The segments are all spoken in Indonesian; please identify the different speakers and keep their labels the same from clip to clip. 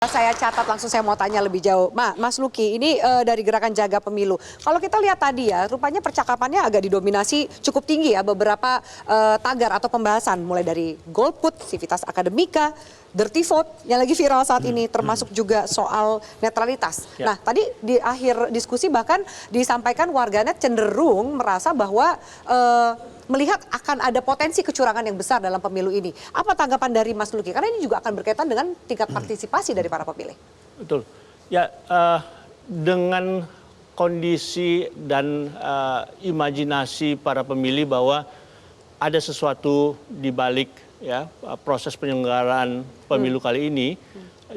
Speaker 1: Saya catat langsung, saya mau tanya lebih jauh. Mas Luki, ini dari Gerakan Jaga Pemilu. Kalau kita lihat tadi ya, rupanya percakapannya agak didominasi cukup tinggi ya, beberapa tagar atau pembahasan, mulai dari golput, civitas akademika, dirty vote, yang lagi viral saat ini, termasuk juga soal netralitas. Ya. Nah, tadi di akhir diskusi bahkan disampaikan warganet cenderung merasa bahwa melihat akan ada potensi kecurangan yang besar dalam pemilu ini. Apa tanggapan dari Mas Luki? Karena ini juga akan berkaitan dengan tingkat partisipasi dari para pemilih.
Speaker 2: Betul. Ya, dengan kondisi dan imajinasi para pemilih bahwa ada sesuatu di balik ya proses penyelenggaraan pemilu kali ini,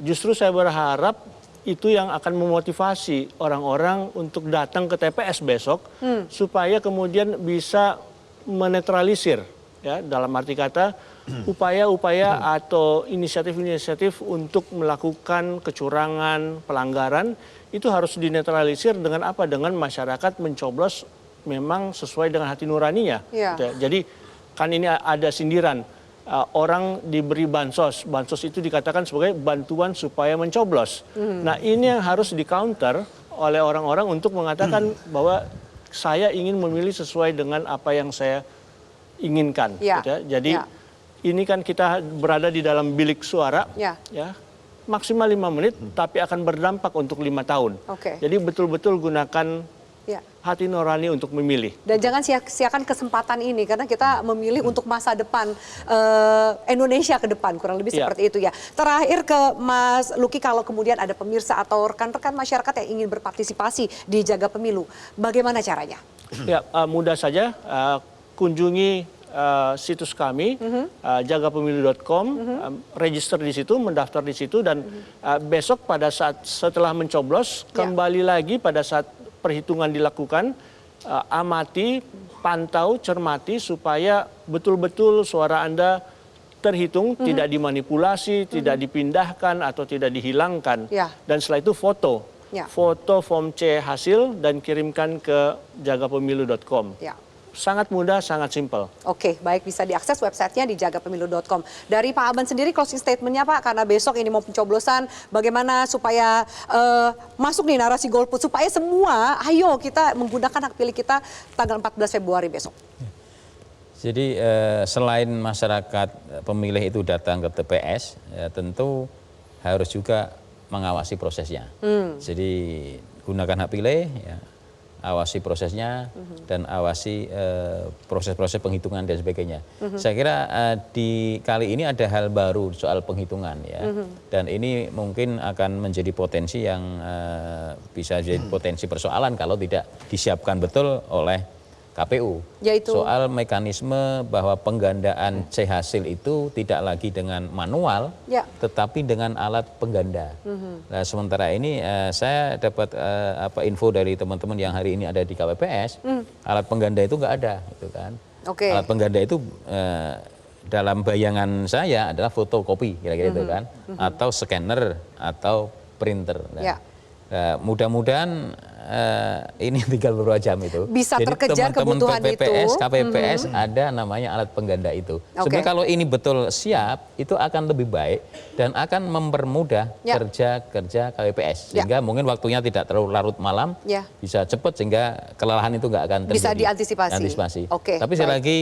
Speaker 2: justru saya berharap itu yang akan memotivasi orang-orang untuk datang ke TPS besok supaya kemudian bisa menetralisir ya, dalam arti kata upaya-upaya atau inisiatif-inisiatif untuk melakukan kecurangan, pelanggaran itu harus dinetralisir dengan apa? Dengan masyarakat mencoblos memang sesuai dengan hati nuraninya. Ya. Jadi kan ini ada sindiran, orang diberi bansos, bansos itu dikatakan sebagai bantuan supaya mencoblos. Nah, ini yang harus di-counter oleh orang-orang untuk mengatakan bahwa saya ingin memilih sesuai dengan apa yang saya inginkan.
Speaker 1: Ya.
Speaker 2: Gitu ya. Jadi ini kan kita berada di dalam bilik suara, ya maksimal 5 menit, tapi akan berdampak untuk 5 tahun. Jadi betul-betul gunakan hati nurani untuk memilih.
Speaker 1: Dan jangan sia-siakan kesempatan ini, karena kita memilih untuk masa depan Indonesia ke depan, kurang lebih seperti itu ya. Terakhir ke Mas Luki, kalau kemudian ada pemirsa atau rekan-rekan masyarakat yang ingin berpartisipasi di Jaga Pemilu, bagaimana caranya?
Speaker 2: Ya, mudah saja, kunjungi situs kami, jagapemilu.com, register di situ, mendaftar di situ, dan besok pada saat setelah mencoblos, kembali lagi pada saat perhitungan dilakukan, amati, pantau, cermati supaya betul-betul suara Anda terhitung, tidak dimanipulasi, tidak dipindahkan atau tidak dihilangkan. Dan setelah itu foto, foto form C hasil dan kirimkan ke jagapemilu.com. Sangat mudah, sangat simpel.
Speaker 1: Oke, baik, bisa diakses websitenya di jagapemilu.com. Dari Pak Aban sendiri closing statementnya Pak, karena besok ini mau pencoblosan, bagaimana supaya masuk nih narasi golput, supaya semua, ayo kita menggunakan hak pilih kita tanggal 14 Februari besok.
Speaker 3: Jadi selain masyarakat pemilih itu datang ke TPS, ya, tentu harus juga mengawasi prosesnya. Jadi gunakan hak pilih, ya, awasi prosesnya, dan awasi proses-proses penghitungan dan sebagainya. Saya kira di kali ini ada hal baru soal penghitungan ya, dan ini mungkin akan menjadi potensi yang bisa jadi potensi persoalan kalau tidak disiapkan betul oleh KPU. Yaitu soal mekanisme bahwa penggandaan C hasil itu tidak lagi dengan manual, tetapi dengan alat pengganda. Nah, sementara ini saya dapat info dari teman-teman yang hari ini ada di KPPS, alat pengganda itu nggak ada, gitu kan. Alat pengganda itu dalam bayangan saya adalah fotokopi, kira-kira itu kan, atau scanner atau printer. Mudah-mudahan ini tinggal beberapa jam itu.
Speaker 1: Bisa
Speaker 3: jadi
Speaker 1: terkejar kebutuhan
Speaker 3: KPPS,
Speaker 1: itu.
Speaker 3: KPPS ada namanya alat pengganda itu. Sebenarnya kalau ini betul siap, itu akan lebih baik dan akan mempermudah kerja KPPS. Sehingga mungkin waktunya tidak terlalu larut malam, bisa cepat sehingga kelelahan itu nggak akan terjadi.
Speaker 1: Bisa diantisipasi.
Speaker 3: Tapi sekali lagi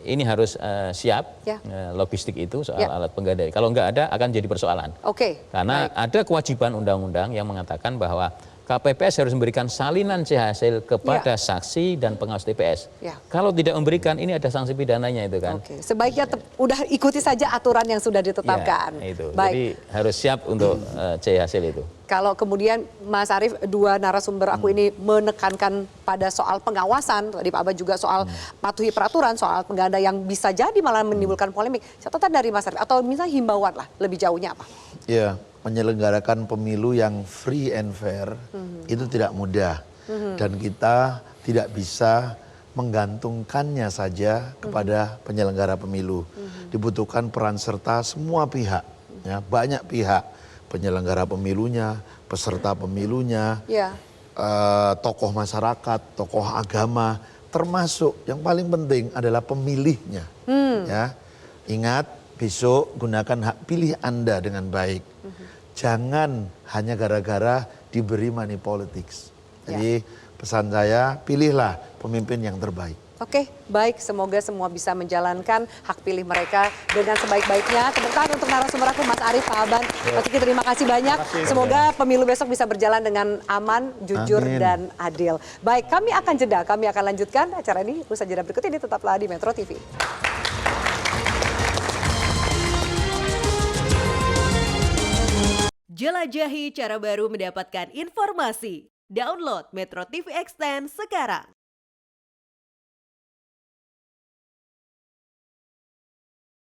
Speaker 3: ini harus siap logistik itu soal alat pengganda. Kalau nggak ada akan jadi persoalan. Karena ada kewajiban undang-undang yang mengatakan bahwa KPPS harus memberikan salinan C hasil kepada saksi dan pengawas TPS. Kalau tidak memberikan, ini ada sanksi pidananya itu kan.
Speaker 1: Sebaiknya udah ikuti saja aturan yang sudah ditetapkan.
Speaker 3: Jadi harus siap untuk C hasil itu.
Speaker 1: Kalau kemudian Mas Arief, dua narasumber aku ini menekankan pada soal pengawasan, tadi Pak Aban juga soal patuhi peraturan, soal pengganda yang bisa jadi malah menimbulkan polemik. Catatan dari Mas Arief, atau misalnya himbauan lah, lebih jauhnya apa?
Speaker 4: Ya, menyelenggarakan pemilu yang free and fair itu tidak mudah. Dan kita tidak bisa menggantungkannya saja kepada penyelenggara pemilu. Dibutuhkan peran serta semua pihak, ya, banyak pihak. Penyelenggara pemilunya, peserta pemilunya, tokoh masyarakat, tokoh agama, termasuk yang paling penting adalah pemilihnya. Ya, ingat besok gunakan hak pilih Anda dengan baik. jangan hanya gara-gara diberi money politics. Jadi pesan saya, pilihlah pemimpin yang terbaik.
Speaker 1: Oke, baik. Semoga semua bisa menjalankan hak pilih mereka dengan sebaik-baiknya. Tepuk tangan untuk narasumber aku, Mas Arief, Pak Aban. Mas Uki, terima kasih banyak. Semoga pemilu besok bisa berjalan dengan aman, jujur,
Speaker 4: Amin.
Speaker 1: dan adil. Baik, kami akan jeda. Kami akan lanjutkan acara ini. Usaha jeda berikut ini, tetaplah di Metro TV.
Speaker 5: Jelajahi cara baru mendapatkan informasi. Download Metro TV Extend sekarang.